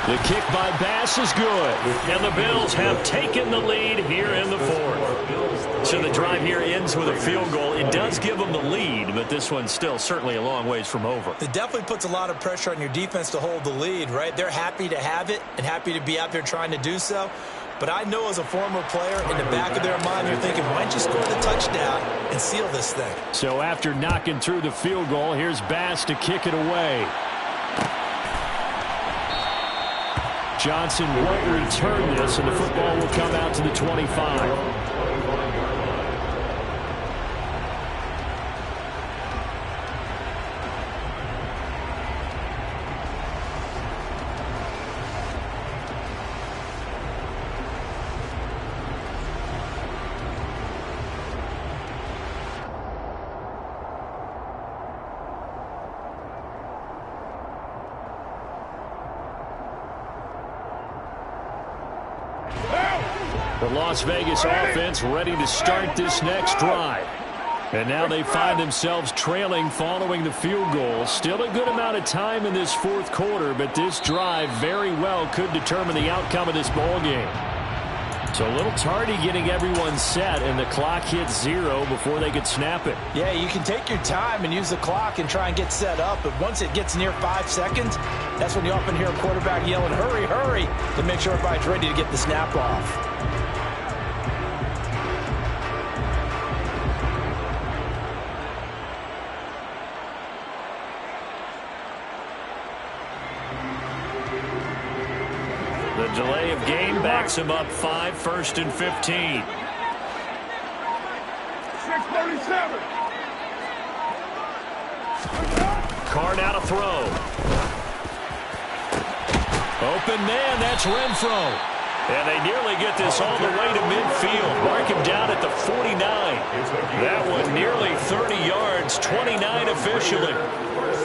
The kick by Bass is good. And the Bills have taken the lead here in the fourth. So the drive here ends with a field goal. It does give them the lead, but this one's still certainly a long ways from over. It definitely puts a lot of pressure on your defense to hold the lead, right? They're happy to have it and happy to be out there trying to do so. But I know as a former player, in the back of their mind, you're thinking, why don't you score the touchdown and seal this thing? So after knocking through the field goal, here's Bass to kick it away. Johnson won't return this, and the football will come out to the 25. The Las Vegas offense ready to start this next drive. And now they find themselves trailing following the field goal. Still a good amount of time in this fourth quarter, but this drive very well could determine the outcome of this ball game. So a little tardy getting everyone set, and the clock hits 0 before they could snap it. Yeah, you can take your time and use the clock and try and get set up, but once it gets near 5 seconds, that's when you often hear a quarterback yelling, hurry, hurry, to make sure everybody's ready to get the snap off. The delay of game backs him up 5, 1st and 15. 6:37. Carr now to throw. Open man, that's Renfro. And they nearly get this all the way to midfield. Mark him down at the 49. That one nearly 30 yards, 29 officially.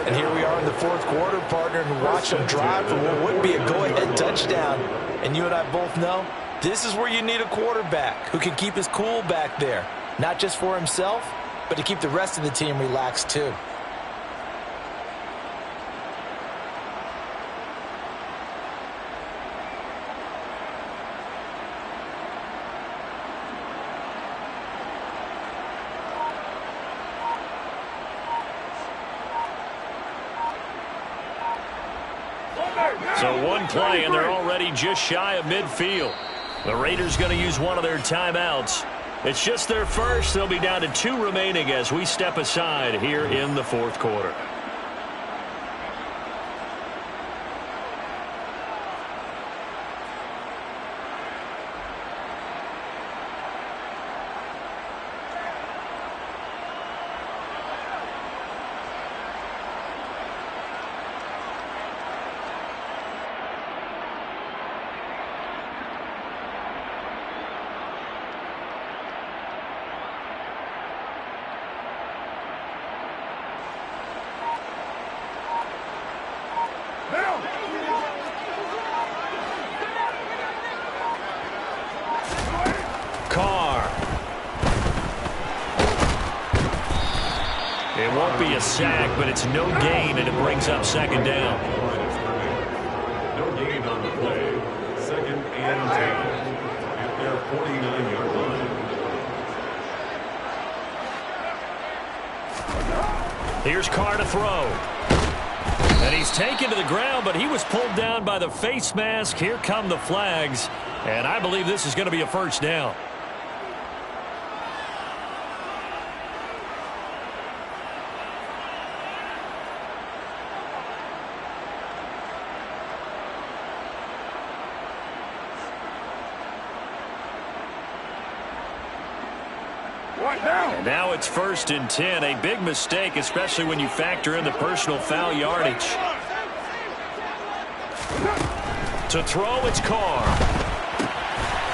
And here we are in the fourth quarter, partner, and watch them drive for what would be a go-ahead touchdown. And you and I both know this is where you need a quarterback who can keep his cool back there. Not just for himself, but to keep the rest of the team relaxed too. So one play, and they're already just shy of midfield. The Raiders going to use one of their timeouts. It's just their first. They'll be down to 2 remaining as we step aside here in the fourth quarter. It won't be a sack, but it's no gain, and it brings up 2nd down. No gain on the play. 2nd and 10 at their 49-yard line. Here's Carr to throw. And he's taken to the ground, but he was pulled down by the face mask. Here come the flags, and I believe this is going to be a 1st down. And now it's 1st and 10. A big mistake, especially when you factor in the personal foul yardage. To throw, it's Carr.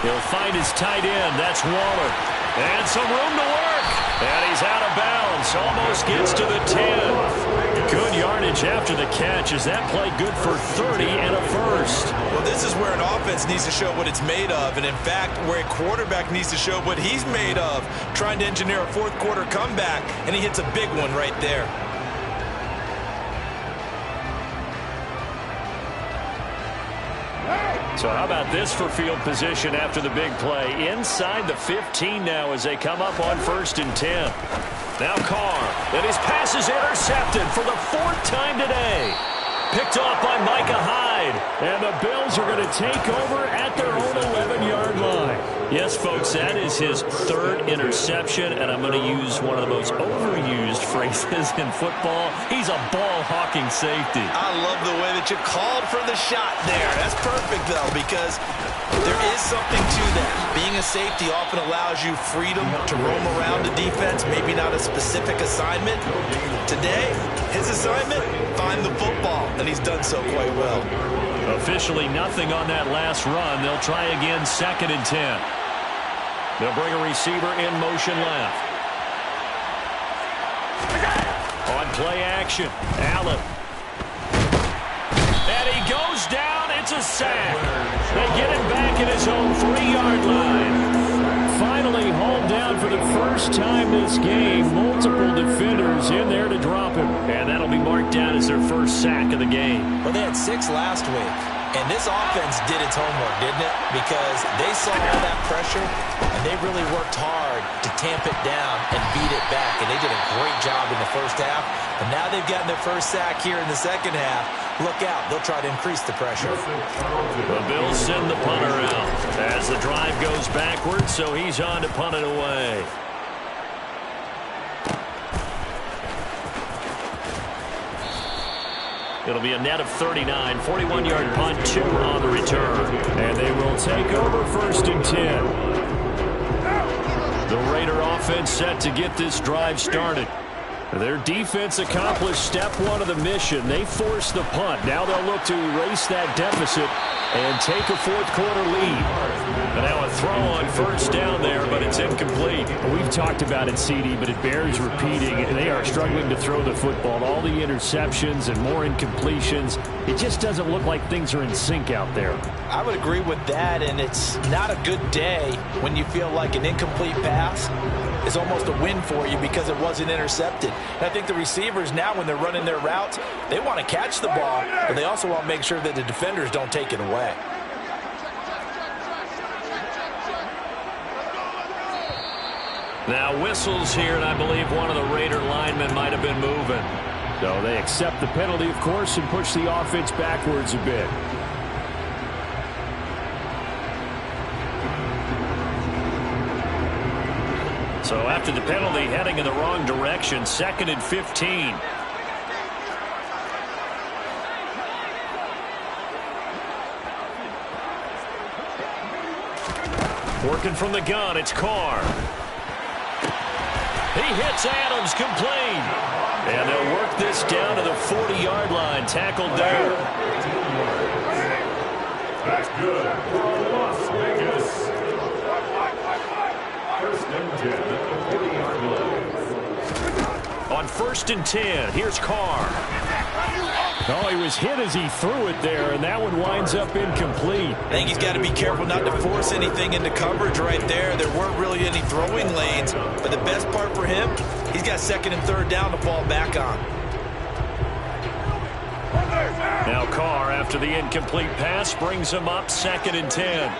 He'll find his tight end. That's Waller. And some room to work. And he's out of bounds. Almost gets to the 10. Good yardage after the catch. Is that play good for 30 and a 1st? Well, this is where an offense needs to show what it's made of. And, in fact, where a quarterback needs to show what he's made of. Trying to engineer a fourth quarter comeback. And he hits a big one right there. So how about this for field position after the big play? Inside the 15 now as they come up on 1st and 10. Now Carr, and his pass is intercepted for the 4th time today. Picked off by Micah Hyde. And the Bills are going to take over at their own 11-yard line. Yes, folks, that is his 3rd interception, and I'm going to use one of the most overused phrases in football. He's a ball-hawking safety. I love the way that you called for the shot there. That's perfect, though, because there is something to that. Being a safety often allows you freedom to roam around the defense, maybe not a specific assignment. Today, his assignment, find the football, and he's done so quite well. Officially nothing on that last run. They'll try again 2nd and 10. They'll bring a receiver in motion left. On play action, Allen. And he goes down. It's a sack. They get him back at his own 3-yard line. Finally hauled down for the first time this game. Multiple defenders in there to drop him. And that'll be marked down as their 1st sack of the game. Well, they had 6 last week. And this offense did its homework, didn't it? Because they saw all that pressure, and they really worked hard to tamp it down and beat it back. And they did a great job in the first half. And now they've gotten their first sack here in the second half. Look out. They'll try to increase the pressure. The Bills send the punter out as the drive goes backwards, so he's on to punt it away. It'll be a net of 39, 41-yard punt, 2 on the return. And they will take over 1st and 10. The Raider offense set to get this drive started. Their defense accomplished step 1 of the mission. They forced the punt. Now they'll look to erase that deficit and take a 4th-quarter lead. And now a throw on 1st down there, but it's incomplete. We've talked about it, CD, but it bears repeating. They are struggling to throw the football. All the interceptions and more incompletions. It just doesn't look like things are in sync out there. I would agree with that, and it's not a good day when you feel like an incomplete pass is almost a win for you because it wasn't intercepted. And I think the receivers now, when they're running their routes, they want to catch the ball, but they also want to make sure that the defenders don't take it away. Now whistles here, and I believe one of the Raider linemen might have been moving. So they accept the penalty, of course, and push the offense backwards a bit. So after the penalty, heading in the wrong direction, 2nd and 15. Working from the gun, it's Carr. He hits Adams, complete. And they'll work this down to the 40-yard line, tackled there. That's good for Las Vegas. 1st and 10 at the 40-yard line. On 1st and 10, here's Carr. Oh, he was hit as he threw it there, and that one winds up incomplete. I think he's got to be careful not to force anything into coverage right there. There weren't really any throwing lanes, but the best part for him, he's got 2nd and 3rd down to fall back on. Now Carr, after the incomplete pass, brings him up 2nd and 10.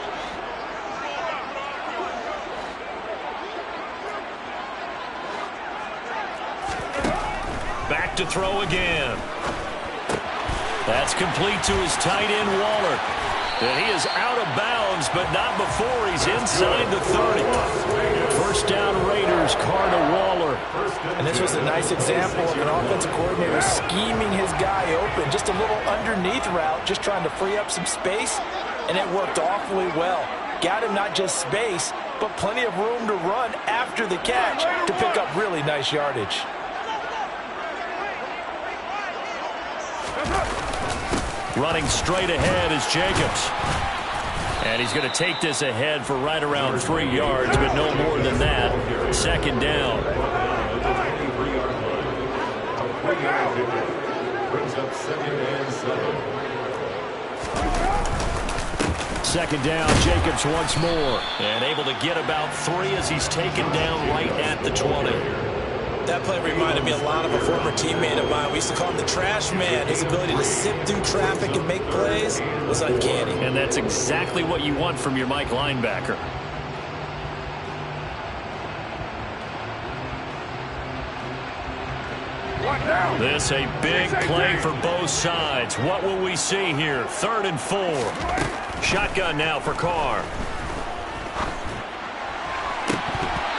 Back to throw again. That's complete to his tight end, Waller. And he is out of bounds, but not before he's inside the 30. 1st down Raiders, Carr to Waller. And this was a nice example of an offensive coordinator scheming his guy open. Just a little underneath route, just trying to free up some space, and it worked awfully well. Got him not just space, but plenty of room to run after the catch to pick up really nice yardage. Running straight ahead is Jacobs. And he's going to take this ahead for right around 3 yards, but no more than that. 2nd down. Brings up 2nd and 7. 2nd down, Jacobs once more. And able to get about 3 as he's taken down right at the 20. That play reminded me a lot of a former teammate of mine. We used to call him the trash man. His ability to sift through traffic and make plays was uncanny. And that's exactly what you want from your Mike linebacker. This a big play for both sides. What will we see here? 3rd and 4. Shotgun now for Carr.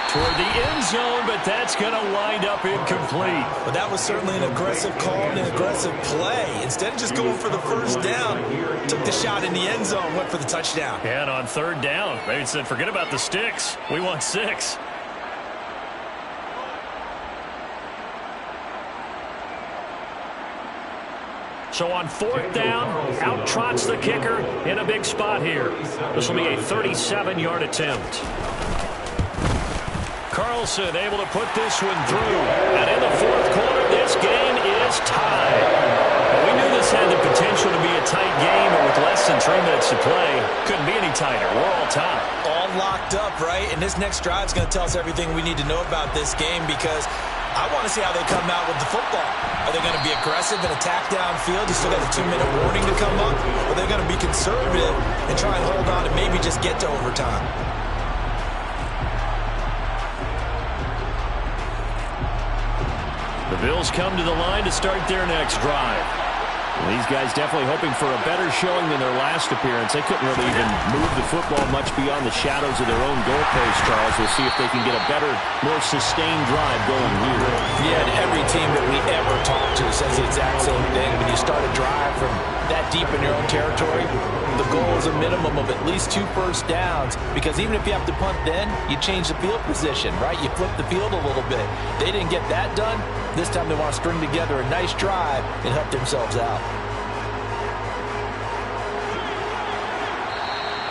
Toward the end zone, but that's going to wind up incomplete. But that was certainly an aggressive call and an aggressive play. Instead of just going for the 1st down, took the shot in the end zone, went for the touchdown. And on 3rd down, they said, forget about the sticks. We want 6. So on 4th down, out trots the kicker in a big spot here. This will be a 37-yard attempt. Carlson able to put this one through. And in the 4th quarter, this game is tied. We knew this had the potential to be a tight game, but with less than 3 minutes to play, couldn't be any tighter. We're all tied. All locked up, right? And this next drive is going to tell us everything we need to know about this game because I want to see how they come out with the football. Are they going to be aggressive and attack downfield? You still got a 2-minute warning to come up? Or are they going to be conservative and try and hold on and maybe just get to overtime. The Bills come to the line to start their next drive. These guys definitely hoping for a better showing than their last appearance. They couldn't really even move the football much beyond the shadows of their own goalpost, Charles. We'll see if they can get a better, more sustained drive going here. Yeah, and every team that we ever talk to says the exact same thing. When you start a drive from that deep in your own territory, the goal is a minimum of at least 2 first downs, because even if you have to punt then, you change the field position, right? You flip the field a little bit. They didn't get that done. This time they want to string together a nice drive and help themselves out.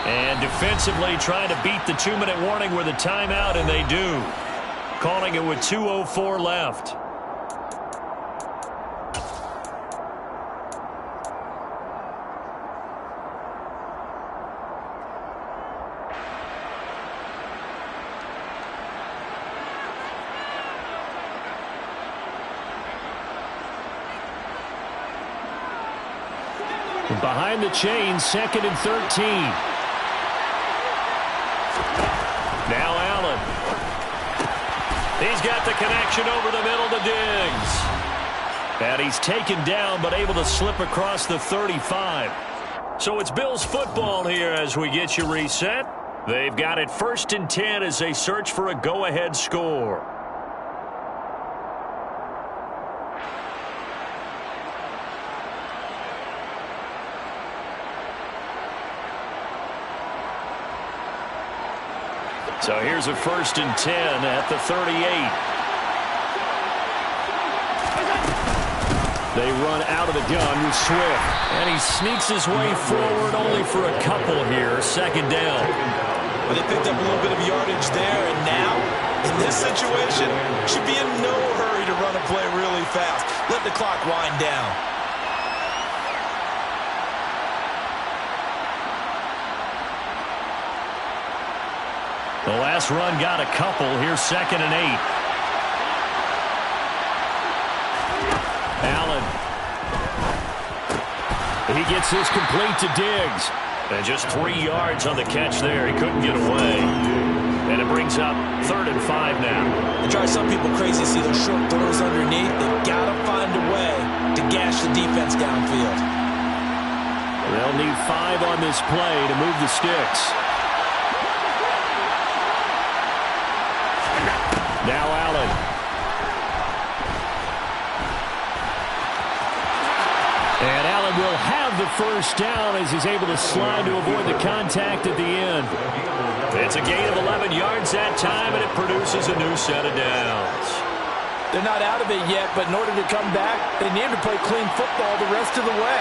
And defensively trying to beat the 2-minute warning with a timeout, and they do. Calling it with 2:04 left. Behind the chains, 2nd and 13. Now Allen. He's got the connection over the middle to Diggs. And he's taken down, but able to slip across the 35. So it's Bills football here as we get you reset. They've got it 1st and 10 as they search for a go-ahead score. So here's a 1st and 10 at the 38. They run out of the gun with Swift. And he sneaks his way forward only for a couple here. 2nd down. Well, they picked up a little bit of yardage there, and now, in this situation, should be in no hurry to run a play really fast. Let the clock wind down. The last run got a couple. Here's 2nd and 8. Allen. He gets this complete to Diggs. And just 3 yards on the catch there. He couldn't get away. And it brings up 3rd and 5 now. It drives some people crazy to see those short throws underneath. They've got to find a way to gash the defense downfield. They'll need 5 on this play to move the sticks. Now Allen. And Allen will have the 1st down as he's able to slide to avoid the contact at the end. It's a gain of 11 yards that time, and it produces a new set of downs. They're not out of it yet, but in order to come back, they need to play clean football the rest of the way.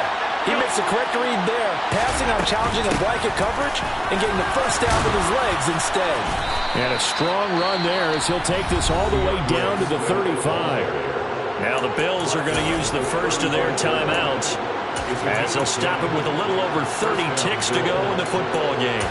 He makes the correct read there, passing on challenging a blanket coverage and getting the 1st down with his legs instead. And a strong run there as he'll take this all the way down to the 35. Now the Bills are going to use the first of their timeouts as they'll stop it with a little over 30 ticks to go in the football game.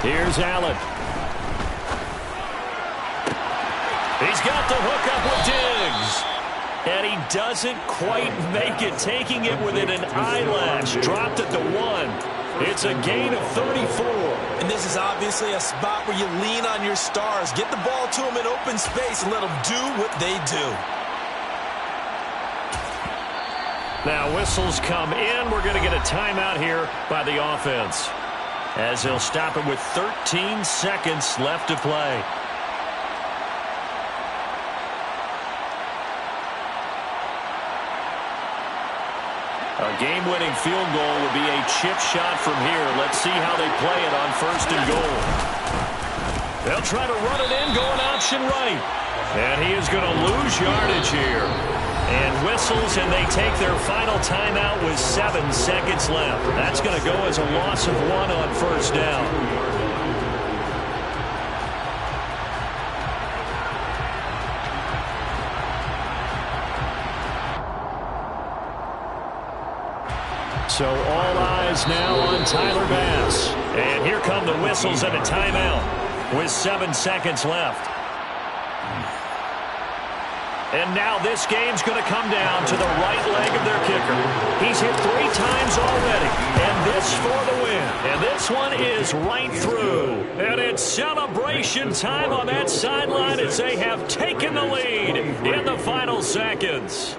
Here's Allen. He's got the hook up with Diggs. And he doesn't quite make it, taking it within an eyelash. Dropped at the 1. It's a gain of 34. And this is obviously a spot where you lean on your stars. Get the ball to them in open space and let them do what they do. Now whistles come in. We're going to get a timeout here by the offense, as they'll stop it with 13 seconds left to play. A game-winning field goal would be a chip shot from here. Let's see how they play it on 1st and goal. They'll try to run it in, going option right. And he is going to lose yardage here. And whistles, and they take their final timeout with 7 seconds left. That's going to go as a loss of 1 on 1st down. So all eyes now on Tyler Bass. And here come the whistles and a timeout with 7 seconds left. And now this game's going to come down to the right leg of their kicker. He's hit 3 times already, and this for the win. And this one is right through. And it's celebration time on that sideline as they have taken the lead in the final seconds.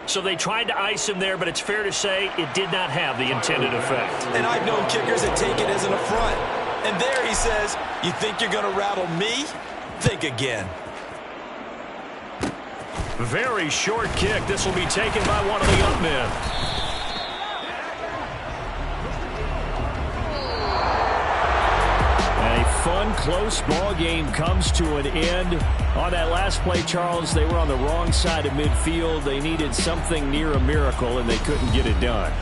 So they tried to ice him there, but it's fair to say it did not have the intended effect. And I've known kickers that take it as an affront. And there he says, you think you're going to rattle me? Think again. Very short kick. This will be taken by one of the up men. And a fun, close ball game comes to an end. On that last play, Charles, they were on the wrong side of midfield. They needed something near a miracle, and they couldn't get it done.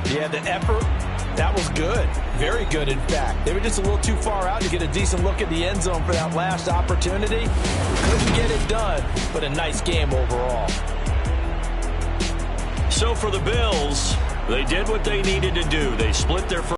Yeah, the effort, that was good. Very good, in fact. They were just a little too far out to get a decent look at the end zone for that last opportunity. Couldn't get it done, but a nice game overall. So for the Bills, they did what they needed to do. They split their first